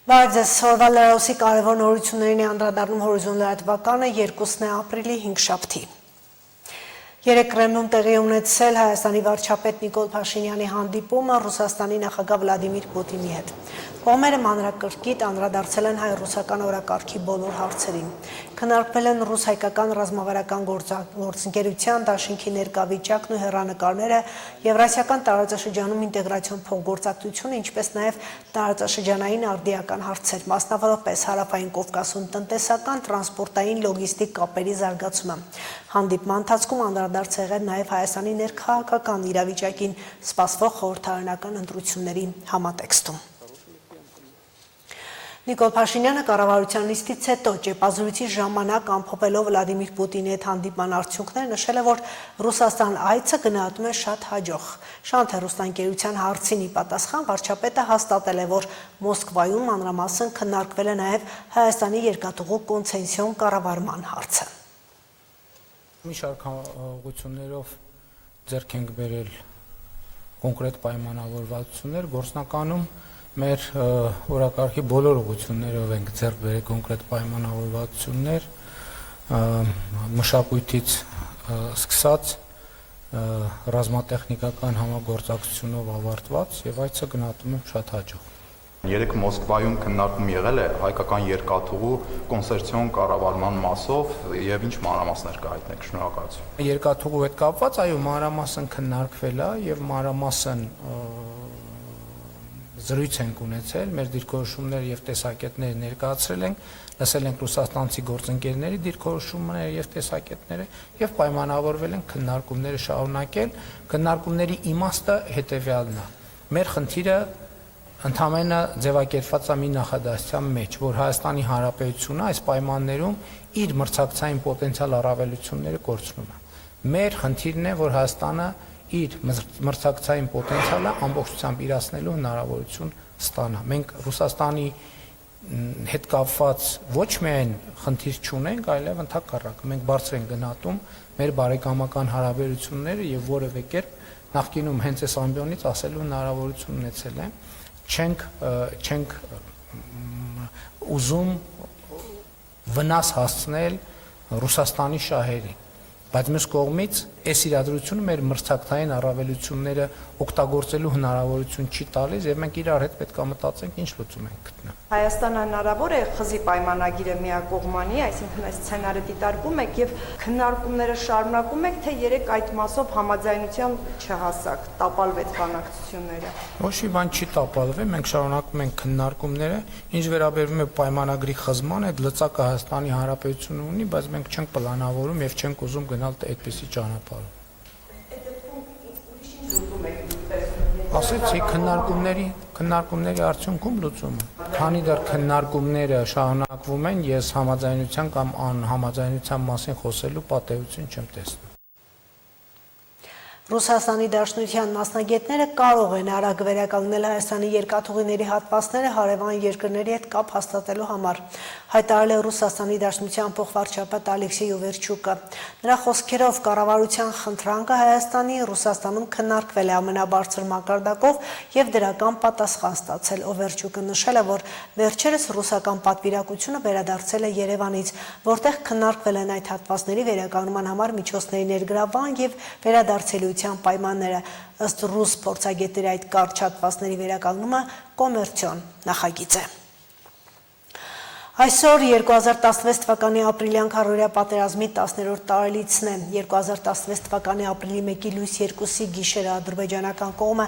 Բարձես օրվա լրահոսի կարևոր նորություններին է անդրադառնում Հորիզոն լրատվականը 2 ապրիլի 5 շաբթի։ Երեկ Կրեմլում տեղի ունեցել Հայաստանի վարչապետ Նիկոլ Փաշինյանի հանդիպումը Ռուսաստանի նախագահ Վլադիմիր Պուտինի հետ։ Կողմերը մանրակրկիտ անդրադարձել են հայ-ռուսական օրակարգի բոլոր հարցերին։ Քննարկվել են ռուս-հայկական ռազմավարական գործընկերության դաշինքի ներկայավիճակն ու հեռանկարները, Եվրասիական տարածաշրջանում ինտեգրացիոն փոխգործակցությունը, ինչպես նաև տարածաշրջանային արդիական հարցեր, մասնավորապես Հարավային Կովկասում տնտեսական, տրանսպորտային, լոգիստիկ կապերի զարգացումը։ Հանդիպման ընթացքում անդրադարձ եղել նաև Հայաստանի ներքաղաքական իրավիճակին սպասվող խորհրդարանական ընտրությունների համատեքստում։ Նիկոլ Փաշինյանը կառավարության նիստից հետո ճեպազրույցի ժամանակ ամփոփելով Վլադիմիր Պուտինի հետ հանդիպման արդյունքները նշել է, որ Ռուսաստան այցը գնահատում է շատ հաջող։ Շանթ հեռուստաընկերության հարցին ի պատասխան վարչապետը հաստատել է, որ Մոսկվայում մանրամասն քննարկվել է նաև Հայաստանի երկաթուղու կոնցեսիոն կառավարման հարցը։ Մի շարք ուղղություններով ձեռք ենք բերել կոնկրետ պայմանավորվածություններ, գործնականում մեր օրակարգի բոլոր ուղղություններով ենք ձեռք բերել կոնկրետ պայմանավորվածություններ, մշակույթից սկսած ռազմատեխնիկական համագործակցությունով ավարտված եւ այցը գնահատում եմ շատ հաջող։ Երեք Մոսկվայում քննարկում եղել է հայկական երկաթուղու կոնսերցիոն կառավարման մասով եւ ինչ մանրամասներ կհայտնեք, շնորհակալություն։ Երկաթուղու հետ կապված այո մանրամասն քննարկվել է եւ մանրամասն զրույց ենք ունեցել, մեր դիրքորոշումները եւ տեսակետները ներկայացրել ենք, լսել ենք ռուսաստանցի գործընկերների դիրքորոշումները եւ տեսակետները եւ պայմանավորվել ենք քննարկումները շարունակել։ Քննարկումների իմաստը հետեւյալն է։ Մեր խնդիրը ընդհանրապես ձևակերպված է մի նախադասության մեջ, որ Հայաստանի Հանրապետությունը այս պայմաններում իր մրցակցային պոտենցիալ առավելությունները կորցնում է։ Մեր խնդիրն է, որ Հայաստանը իր մրցակցային պոտենցիալը ամբողջությամբ իրացնելու հնարավորություն ստանա։ Մենք Ռուսաստանի հետ կապված ոչ միայն խնդիր չունենք, այլև ընդհակառակը մենք բարձր ենք գնահատում մեր բարեկամական հարաբերությունները եւ որևէ կերպ նախկինում հենց այս ամբիոնից ասելու հնարավորություն ունեցել եմ։ Չենք ուզում վնաս հասցնել Ռուսաստանի շահերին, բայց մյուս կողմից այս իրադրությունը մեր մրցակցային առավելությունները օգտագործելու հնարավորություն չի տալիս եւ մենք իրար հետ պետք է մտածենք ինչ լուծում ենք գտնել։ Հայաստանը հնարավոր է խզի պայմանագիրը միակողմանի, այսինքն այս սցենարը դիտարկում եք եւ քննարկումները շարունակում եք, թե երեք այդ մասով համաձայնության չհասակ, տապալվեց բանակցությունները։ Ոչ մի բան չի տապալվել, մենք շարունակում ենք քննարկումները, ինչ վերաբերում է պայմանագրի խզման, այդ լծակը Հայաստանի Հանրապետությունը ունի, բայց մենք չենք պլանավորում եւ չենք ուզում գնալ այդպիսի ճանապարհով։ Ասեցի քննարկումների արդյունքում լուծումը։ Քանի դեռ քննարկումները շարունակվում են, ես համաձայնության կամ անհամաձայնության մասին խոսելու պատեհություն չեմ տեսնում։ Ռուսաստանի Դաշնության մասնագետները կարող են արագ վերականգնել Հայաստանի երկաթուղիների հատվածները հարևան երկրների հետ կապ հաստատելու համար, հայտարարել է Ռուսաստանի Դաշնության փոխվարչապետ Ալեքսեյ Օվերչուկը։ Նրա խոսքերով կառավարության խնդրանքը Հայաստանի Ռուսաստանում քննարկվել է ամենաբարձր մակարդակով եւ դրական պատասխան ստացել։ Օվերչուկը նշել է, որ վերջերս ռուսական պատվիրակությունը վերադարձել է Երևանից, որտեղ քննարկվել են այդ հատվածների վերականգնման համար միջոցների ներգրավման եւ վերադարձելու պայմանները։ Ըստ ռուս փորձագետների այդ կարճ հատվածների վերականգնումը կոմերցիոն նախագիծ է։ Այսօր 2016 թվականի ապրիլյան քառորյա պատերազմի 10-րդ տարելիցն է։ 2016 թվականի ապրիլի 1-ի լույս 2-ի գիշերը ադրբեջանական կողմը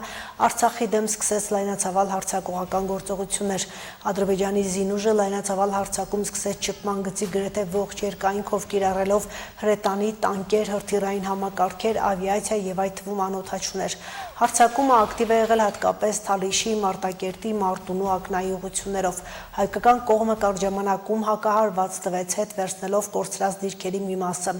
Արցախի դեմ սկսեց լայնածավալ հարձակողական գործողություններ։ Ադրբեջանի զինուժը լայնածավալ հարձակում սկսեց ճկման գծի գրեթե ողջ երկայնքով կիրառելով հրետանի, տանկեր, հրթիռային համակարգեր, ավիացիա եւ այդ թվում անօդաչուներ։ Հարձակումը ակտիվ է եղել հատկապես Թալիշի, Մարտակերտի, Մարտունու ակնայի ուղղություններով։ Հայկական կողմը կարճ ժամանակում հակահարված տվեց հետ վերցնելով կորցրած դիրքերի մի մասը։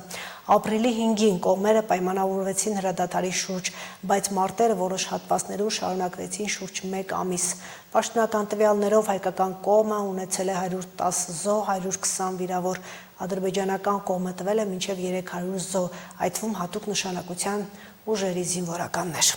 Ապրիլի 5-ին կողմերը պայմանավորվեցին հրադադարի շուրջ, բայց մարտերը որոշ հատվածներում շարունակվեցին շուրջ 1 ամիս։ Պաշտոնական տվյալներով հայկական կողմը ունեցել է 110 զոհ, 120 վիրավոր։ Ադրբեջանական կողմը տվել է մինչև 300 զոհ, այդ թվում հատուկ նշանակության ուժերի զինվորականներ։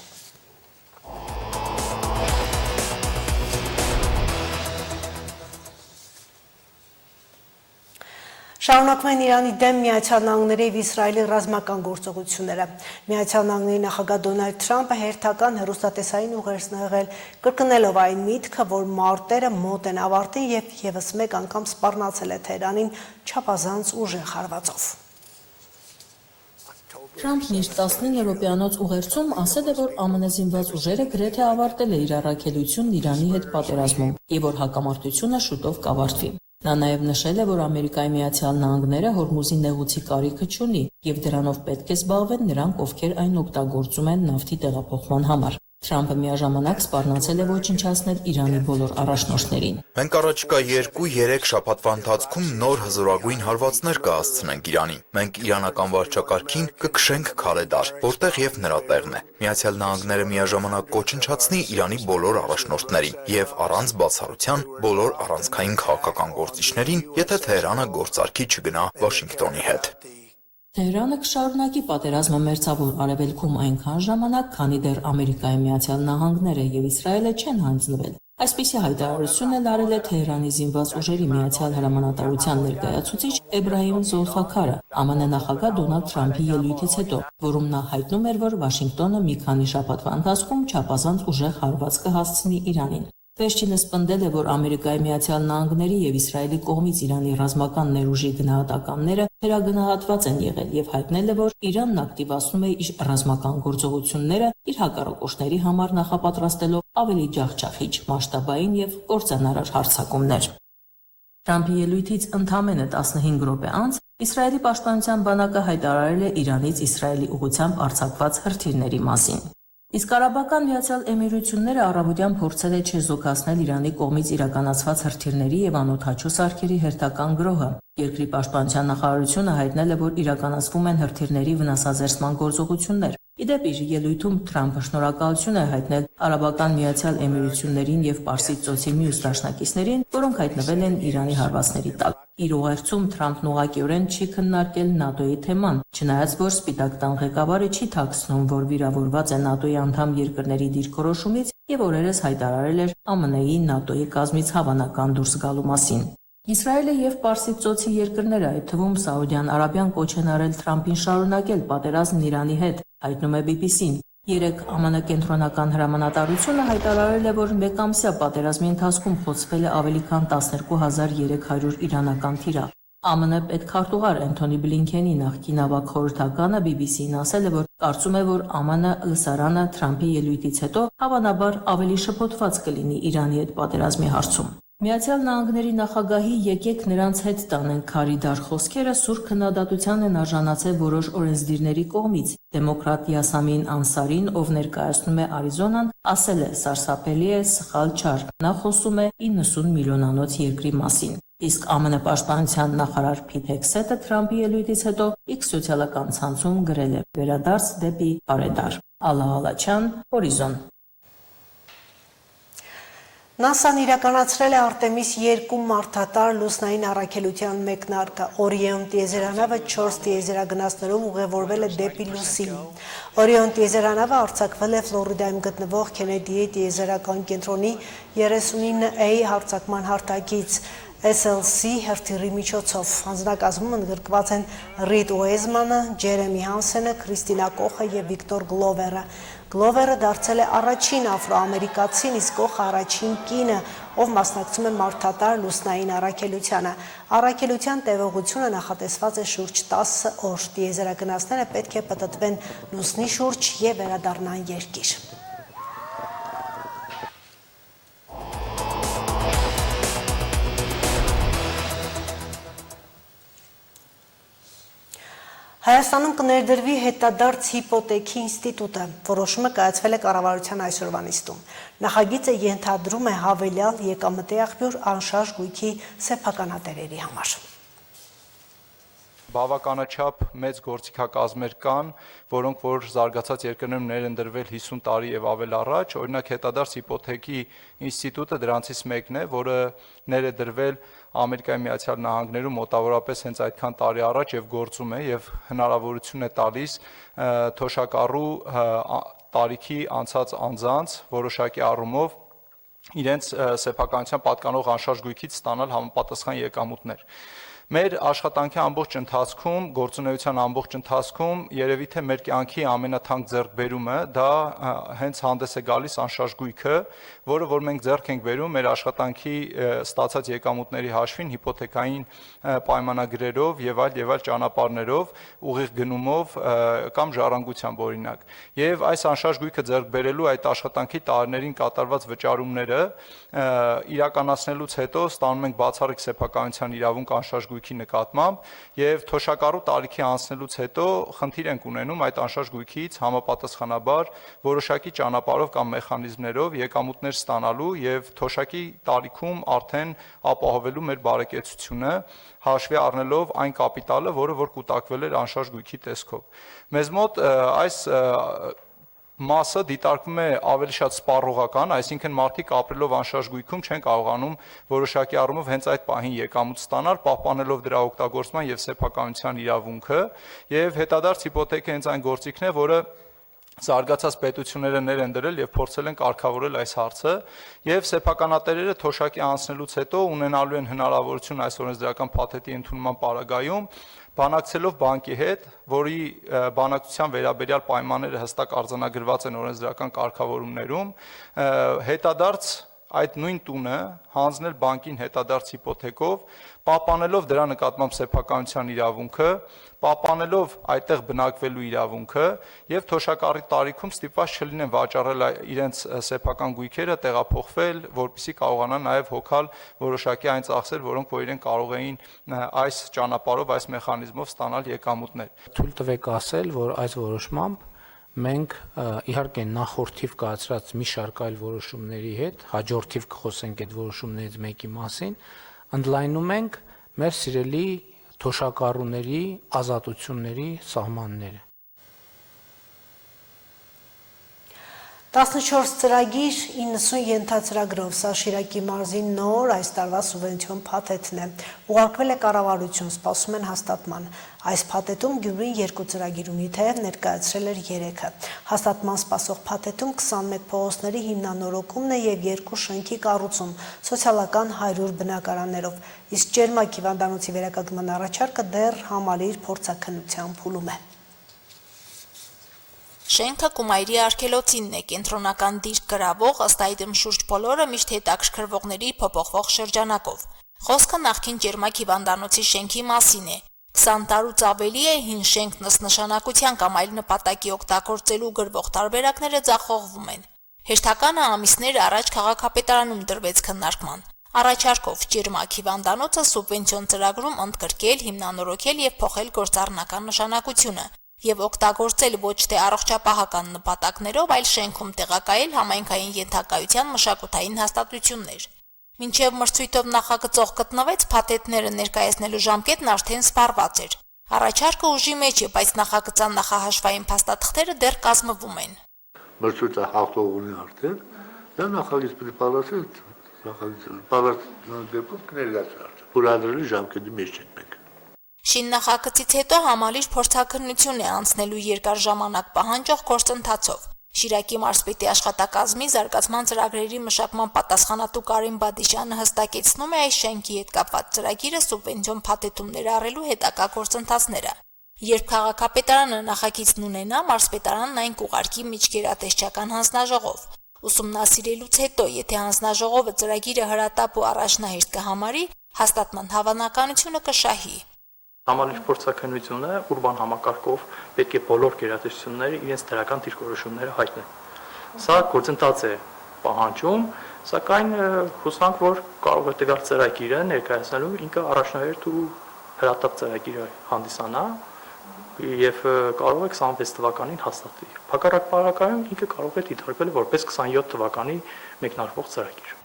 Շարունակվում են Իրանի դեմ Միացյալ Նահանգների և Իսրայելի ռազմական գործողությունները։ Միացյալ Նահանգների նախագահ Դոնալդ Թրամփը հերթական հեռուստատեսային ուղերձ է եղել, կրկնելով այն միտքը, որ մարտերը մոտ են ավարտին և ևս մեկ անգամ սպառնացել է Թեհրանին չափազանց ուժեղ հարվածով։ Թրամփն իր 19-րոպեանոց ուղերձում ասել է, որ ԱՄՆ զինված ուժերը գրեթե ավարտել է իր առաքելությունն Իրանի հետ պատերազմում և որ հակամարտությունը շուտով կավարտվի։ Նա նաև նշել է, որ Ամերիկայի Միացյալ Նահանգները Հորմուզի նեղուցի կարիքը չունի և դրանով պետք է զբաղվեն նրանք, ովքեր այն օգտագործում են նավթի տեղափոխման համար։ Թրամփը միաժամանակ սպառնացել է ոչնչացնել Իրանի բոլոր առաջնորդներին։ Մենք առաջիկա 2-3 շաբաթվա ընթացքում նոր հզորագույն հարվածներ կհասցնենք Իրանին։ Մենք իրանական վարչակարգին կքշենք քարեդար, որտեղ եւ նրա տեղն է։ Միացյալ Նահանգները միաժամանակ կոչնչացնի Իրանի բոլոր առաջնորդներին եւ առանց բացառության բոլոր առանցքային քաղաքական գործիչներին, եթե Թեհրանը գործարքի չգնա Վաշինգտոնի հետ։ Թեհրանը կշարունակի պատերազմը մերձավոր արևելքում այնքան ժամանակ, քանի դեռ Ամերիկայի Միացյալ Նահանգները և Իսրայելը չեն հանձնվել։ Այսպիսի հայտարարություն էլ արել է Թեհրանի զինված ուժերի միացյալ հրամանատարության ներկայացուցիչ Էբրահիմ Զոլֆաքարը ԱՄՆ նախագահ Դոնալդ Թրամփի ելույթից հետո, որում նա հայտնում էր, որ Վաշինգտոնը մի քանի շաբաթվա ընթացքում չափազանց ուժեղ հարված կհասցնի Իրանին։ Վերջինս պնդել է, որ Ամերիկայի Միացյալ Նահանգների և Իսրայելի կողմից Իրանի ռազմական ներուժի գնահատականները վերագնահատված են եղել և հայտնել է, որ Իրանն ակտիվացնում է իր ռազմական գործողությունները իր հակառակորդների համար նախապատրաստելով ավելի ջախջախիչ, մասշտաբային և կործանարար հարձակումներ։ Թրամփի ելույթից ընդամենը 15 րոպե անց Իսրայելի պաշտպանության բանակը հայտարարել է Իրանից Իսրայելի ուղղությամբ արձակված հրթիռների մասին։ Իսկ Արաբական Միացյալ Էմիրությունները առավոտյան փորձել է չեզոքացնել Իրանի կողմից իրականացված հրթիռների և անօդաչու սարքերի հերթական գրոհը։ Երկրի պաշտպանության նախարարությունը հայտնել է, որ իրականացվում են հրթիռների վնասազերծման գործողություններ։ Ի դեպ, իր ելույթում Թրամփը շնորհակալություն է հայտնել Արաբական Միացյալ Էմիրություններին և Պարսից ծոցի մյուս դաշնակիցներին, որոնք հայտնվել են Իրանի հարվածների տակ։ Իր ուղերձում Թրամփն ուղղակիորեն չի քննարկել ՆԱՏՕ-ի թեման, չնայած որ Սպիտակ տան ղեկավարը չի թաքցնում, որ վիրավորված է ՆԱՏՕ-ի անդամ երկրների դիրքորոշումից և օրերս հայտարարել էր ԱՄՆ-ի ՆԱՏՕ-ի կազմից հավանական դուրս գալու մասին։ Իսրայելը և Պարսից ծոցի երկրները, այդ թվում Սաուդյան Արաբիան, կոչ են արել Թրամփին շարունակել պատերազմն Իրանի հետ, հայտնում է BBC-ն։ Երեկ ԱՄՆ կենտրոնական հրամանատարությունը հայտարարել է, որ մեկամսյա պատերազմի ընթացքում խոցվել է ավելի քան 12300 իրանական թիրախ։ ԱՄՆ պետքարտուղար Էնթոնի Բլինքենի նախկին ավագ խորհրդականը BBC-ին ասել է, որ կարծում է, որ ԱՄՆ ըսարանը Թրամփի ելույթից հետո հավանաբար ավելի շփոթված կլինի Իրանի հետ պատերազմի հարցում։ Միացյալ Նահանգների նախագահի «եկեք նրանց հետ տանենք քարիդար» խոսքերը սուր քննադատության են արժանացել որոշ օրենսդիրների կողմից։ Դեմոկրատ Յասամին Անսարին, ով ներկայացնում է Արիզոնան, ասել է՝ սարսափելի է, սխալ չար։ Նա խոսում է 90 միլիոնանոց երկրի մասին։ Իսկ ԱՄՆ պաշտպանության նախարար Փիթ Հեքսեթը Թրամփի ելույթից հետո X սոցիալական ցանցում գրել է՝ «Վերադարձ դեպի քարիդար»։ Ալլա Ալաչյան, Հորիզոն։ ՆԱՍԱ-ն իրականացրել է Արտեմիս 2 մարդատար լուսնային առաքելության մեկնարկը։ Օրիոն տիեզերանավը 4 տիեզերագնացներով ուղևորվել է դեպի լուսին։ Օրիոն տիեզերանավը արձակվել է Ֆլորիդայում գտնվող Քենեդիի տիեզերական կենտրոնի 39A հարձակման հարթակից SLC հրթիռի միջոցով։ Հանձնակազմում ընդգրկված են Ռիդ Ուեզմանը, Ջերեմի Հանսենը, Քրիստինա Կոխը և Վիկտոր Գլովերը։ Գլովերը դարձել է առաջին աֆրոամերիկացին, իսկ Կոխը առաջին կինը, ով մասնակցում է մարդատար լուսնային առաքելությանը։ Առաքելության տևողությունը նախատեսված է շուրջ 10 օր։ Տիեզերագնացները պետք է պտտվեն լուսնի շուրջ և վերադառնան երկիր։ Հայաստանում կներդրվի հետադարձ հիպոթեքի ինստիտուտը։ Որոշումը կայացվել է կառավարության այսօրվա նիստում։ Նախագիծը ենթադրում է հավելյալ եկամտի աղբյուր անշարժ գույքի սեփականատերերի համար։ Բավականաչափ մեծ գործիքակազմեր կան, որոնք որ զարգացած երկրներում ներդրվել 50 տարի եւ ավել առաջ, օրինակ հետադարձ հիպոթեքի ինստիտուտը դրանցից մեկն է, որը ներդրվել Ամերիկայի Միացյալ Նահանգներում մոտավորապես հենց այդքան տարի առաջ եւ գործում է եւ հնարավորություն է տալիս թոշակառու տարիքի անցած անձանց որոշակի առումով իրենց սեփականության պատկանող անշարժ գույքից ստանալ համապատասխան եկամուտներ։ Մեր աշխատանքի ամբողջ ընթացքում, գործունեության ամբողջ ընթացքում երևի թե մեր կյանքի ամենաթանկ ձեռքբերումը դա հենց հանդես է գալիս անշարժ գույքը, որը որ մենք ձեռք ենք բերում մեր աշխատանքի ստացած եկամուտների հաշվին հիպոթեքային պայմանագրերով եւ այլ ճանապարհներով, ուղիղ գնումով կամ ժառանգությամբ օրինակ։ Եվ այս անշարժ գույքը ձեռք բերելու այդ աշխատանքի տարիներին կատարված վճարումները իրականացնելուց հետո ստանում ենք բացառիկ սեփականության իրավունք անշարժ գույքի նկատմամբ եւ թոշակառու տարիքի անցնելուց հետո խնդիր ենք ունենում այդ անշարժ գույքից համապատասխանաբար որոշակի ճանապարհով կամ մեխանիզմներով եկամուտներ ստանալու եւ թոշակի տարիքում արդեն ապահովելու մեր բարեկեցությունը հաշվի առնելով այն կապիտալը, որը որ կուտակվել էր անշարժ գույքի տեսքով։ Մեզ մոտ այս մասը դիտարկվում է ավելի շատ սպառողական, այսինքն մարդիկ ապրելով անշարժ գույքում չեն կարողանում որոշակի առումով հենց այդ պահին եկամուտ ստանալ, պահպանելով դրա օգտագործման եւ սեփականության իրավունքը, եւ հետադարձ հիպոթեքը հենց այն գործիքն է, որը զարգացած պետությունները ներ են դրել եւ փորձել են կարգավորել այս հարցը եւ սեփականատերերը թոշակի անցնելուց հետո ունենալու են հնարավորություն այս օրենսդրական փաթեթի ընդունման պարագայում բանակցելով բանկի հետ, որի բանակցության վերաբերյալ պայմանները հստակ արձանագրված են օրենսդրական կարգավորումներում, հետադարձ այդ նույն տունը հանձնել բանկին հետադարձ հիպոթեկով, պահպանելով դրա նկատմամբ սեփականության իրավունքը, պահպանելով այդտեղ բնակվելու իրավունքը եւ թոշակառի տարիքում ստիպված չլինեն վաճառել իրենց սեփական գույքերը, տեղափոխվել, որպեսզի կարողանան նաեւ հոգալ որոշակի այն ծախսեր, որոնք որ իրեն կարող էին այս ճանապարհով, այս մեխանիզմով ստանալ եկամուտներ։ Թույլ տվեք ասել, որ այս որոշմամբ մենք իհարկե նախորդիվ կայացրած մի շարք այլ որոշումների հետ, հաջորդիվ կխոսենք այդ որոշումներից մեկի մասին, ընդլայնում ենք մեր սիրելի թոշակառուների ազատությունների սահմանները։ 14 ծրագիր 90 ենթածրագրով սա Շիրակի մարզի նոր այս տարվա սուբվենցիոն փաթեթն է։ Ուղարկվել է կառավարություն, սպասում են հաստատման։ Այս փաթեթում Գյումրին 2 ծրագիր ունի, թեև ներկայացրել էր 3-ը։ Հաստատման սպասող փաթեթում 21 փողոցների հիմնանորոգումն է եւ 2 շենքի կառուցում, սոցիալական 100 բնակարաններով։ Իսկ Ջերմակ հիվանդանոցի վերականգնման առաջարկը դեռ համալիր փորձաքննության փուլում է։ Շենքը Կումայրի արգելոցինն է, կենտրոնական դիրք գրավող, ըստ այդմ շուրջ բոլորը միշտ հետաքրքրվողների փոփոխվող շրջանակով։ Խոսքը նախկին Ջերմակ հիվանդանոցի շենքի մասին է։ 20 տարուց ավելի է հին շենքն ըստ նշանակության կամ այլ նպատակի օգտագործելու գրվող տարբերակները ձախողվում են։ Հերթականը ամիսներ առաջ քաղաքապետարանում դրվեց քննարկման։ Առաջարկով Ջերմակ հիվանդանոցը սուբվենցիոն ծրագրում ընդգրկել, հիմնանորոգել եւ փոխել գործառնական նշանակությունը եւ օգտագործել ոչ թե առողջապահական նպատակներով, այլ շենքում տեղակայել համայնքային ենթակայության մշակութային հաստատություններ։ Մինչև մրցույթով նախագծող գտնվեց, փաթեթները ներկայացնելու ժամկետն արդեն սպառված էր։ Առաջարկը ուժի մեջ է, բայց նախագծան նախահաշվային փաստաթղթերը դեռ կազմվում են։ Մրցույթը հաղթող ունի արդեն, դա նախագիծ պիտի պալացել, նախագիծը պալացնան դեպքում կներկայացնել։ Պուրադրելի ժամկետի մեջ չենք մենք։ Շին նախագծից հետո համալիր փորձաքննություն է անցնելու երկար ժամանակ պահանջող գործընթացով։ Շիրակի մարզպետի աշխատակազմի զարգացման ծրագրերի մշակման պատասխանատու Կարեն Բադիշյանը հստակեցնում է այս շենքի հետ կապված ծրագիրը սուբվենցիոն փաթեթում ներառելու հետագա գործընթացները։ Երբ քաղաքապետարանը նախագիծն ունենա, մարզպետարանն այն կուղարկի միջկերատեսչական հանձնաժողով։ Ուսումնասիրելուց հետո, եթե հանձնաժողովը ծրագիրը հրատապ ու առաջնահերթ կհամարի, հաստատման հավանականությունը կշահի։ Համալիր փորձաքննությունը ուրբան համակարգով պետք է բոլոր գերատեսչությունները իրենց դրական դիրքորոշումները հայտնեն։ Սա գործընթաց է պահանջում, սակայն հուսանք, որ կարող է տվյալ ծրագիրը ներկայացնելու ինքը առաջնահերթ ու հրատապ ծրագիրը հանդիսանա եւ կարող է 26 թվականին հաստատվի։ Փակարակ պարագայում ինքը կարող է դիտարկվել որպես 27 թվականի մեկնարկվող ծրագիր։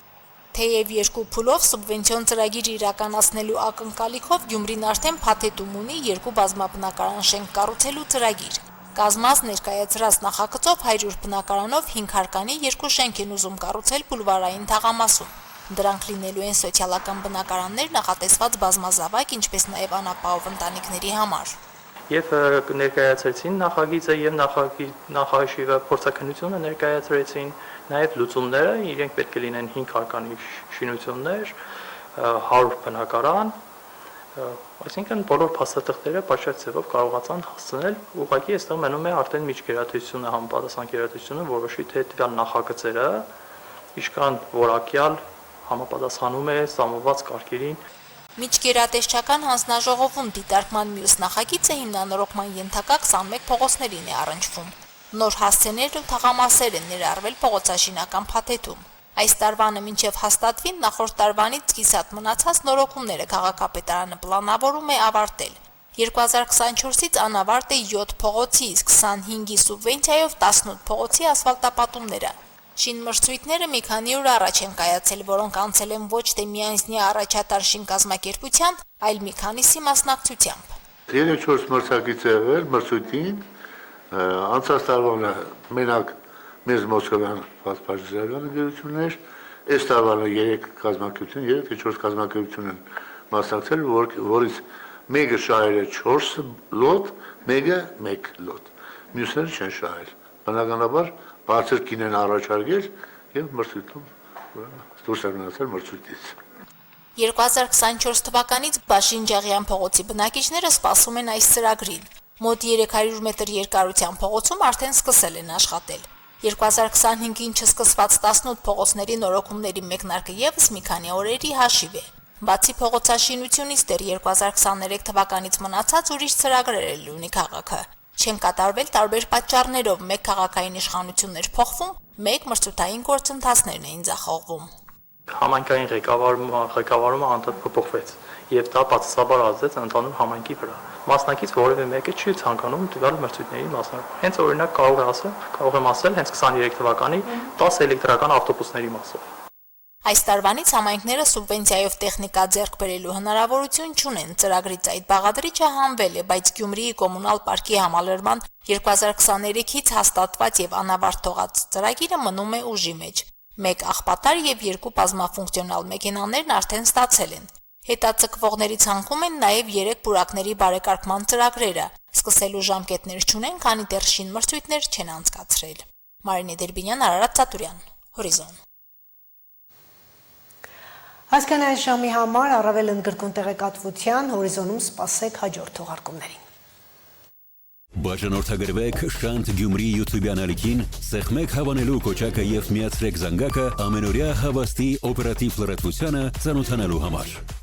Թեև 2 փուլով սուբվենցիոն ծրագիր իրականացնելու ակնկալիքով Գյումրին արդեն փաթեթում ունի 2 բազմաբնակարան շենք կառուցելու ծրագիր։ Կազմած ներկայացրած նախագծով 100 բնակարանով 5 հարկանի 2 շենք են ուզում կառուցել բուլվարային թաղամասում։ Դրանք լինելու են սոցիալական բնակարաններ նախատեսված բազմազավակ, ինչպես նաև անապահով ընտանիքների համար։ Եվ ներկայացրեցին նախագիծը եւ նախահաշիվը փորձաքննությունը ներկայացրեցին նաև լուծումները, իրենք պետք է լինեն 5 հարկանի շինություններ, 100 բնակարան, Այսինքն բոլոր փաստաթղթերը պատշաճ ձևով կարողացան հասցնել, ուղղակի այստեղ մնում է արդեն միջգերատեսչությունը, համապատասխան գերատեսչությունը որոշի թե տվյալ նախագծերը ինչքան որակյալ համապատասխանում է սահմանված կարգերին։ Միջգերատեսչական հանձնաժողովում դիտարկման մյուս նախագիծը հիմնանորոգման ենթակա 21 փողոցներին է առնչվում։ Նոր հասցեներ ու թաղամասեր են ներառվել փողոցաշինական փաթեթում։ Այս տարվանը մինչև հաստատվի նախորդ տարվանից կիսատ մնացած նորոգումները քաղաքապետարանը պլանավորում է ավարտել։ 2024-ից անավարտ է 7 փողոցի, իսկ 25-ի սուբվենցիայով 18 փողոցի ասֆալտապատումները։ Շինմրցույթները մի քանի օր առաջ են կայացել, որոնք անցել են ոչ թե միայնձնյա առաջատար շինկազմակերպության, այլ մի քանիսի մասնակցությամբ։ 3-4 մրցակից է եղել մրցույթին, անցած տարվանը մենակ մեզ Մոսկովյան պատվաստանական ընկերություններ, այս տարվանը 3 կազմակերպություն, 3-4 կազմակերպություն են մասնակցել, որից մեկը շահել է 4 լոտ, մեկը 1 լոտ։ Մյուսները չեն շահել։ Բնականաբար բարձր կին են առաջարկել եւ մրցույթում դուրս են մնացել մրցույթից։ 2024 թվականից Բաշինջաղյան փողոցի բնակիչները սպասում են այս ծրագրին։ Մոտ 300 մետր երկարության փողոցում արդեն սկսել են աշխատել։ 2025-ին չսկսված 18 փողոցների նորոգումների մեկնարկը եւս մի քանի օրերի հաշիվ է։ Բացի փողոցաշինությունից դեռ 2023 թվականից մնացած ուրիշ ծրագրեր էլ ունի քաղաքը։ Չեն կատարվել տարբեր պատճառներով, մեկ քաղաքային իշխանություններ փոխվում, մեկ մրցութային գործընթացներն էին ձախողվում։ Համայնքային ղեկավարումը անդադար փոփոխվեց եւ դա բացասաբար ազդեց ընդհանուր համայնքի վրա։ Մասնակից որևէ մեկը չի ցանկանում տվյալ մրցույթների մասնակցել։ Հենց օրինակ կարող եմ ասել հենց 23 թվականի 10 էլեկտրական ավտոբուսների մասով։ Այս տարվանից համայնքները սուբվենցիայով տեխնիկա ձեռք բերելու հնարավորություն չունեն։ Ծրագրից այդ բաղադրիչը հանվել է, բայց Գյումրիի կոմունալ պարկի համալրման 2023-ից հաստատված եւ անավարտ թողած ծրագիրը մնում է ուժի մեջ։ 1 աղբատար եւ 2 բազմաֆունկցիոնալ մեքենաներն արդեն ստացել են։ Հետաձգվողների ցանկում են նաեւ 3 պուրակների բարեկարգման ծրագրերը։ Սկսելու ժամկետներ չունեն, քանի դեռ շինմրցույթներ չեն անցկացրել։ Մարինե Դերբինյան, Արարատ Ծատուրյան, Հորիզոն։ Հասկանալի ժամի համար առավել ընդգրկուն տեղեկատվության Հորիզոնում սպասեք հաջորդ թողարկումներին։ Բաժանորդագրվեք Շանթ Գյումրի YouTube ալիքին, սեղմեք հավանելու կոճակը եւ միացրեք զանգակը ամենօրյա հավաստի օպերատիվ լրատվությանը ծանոթանալու համար։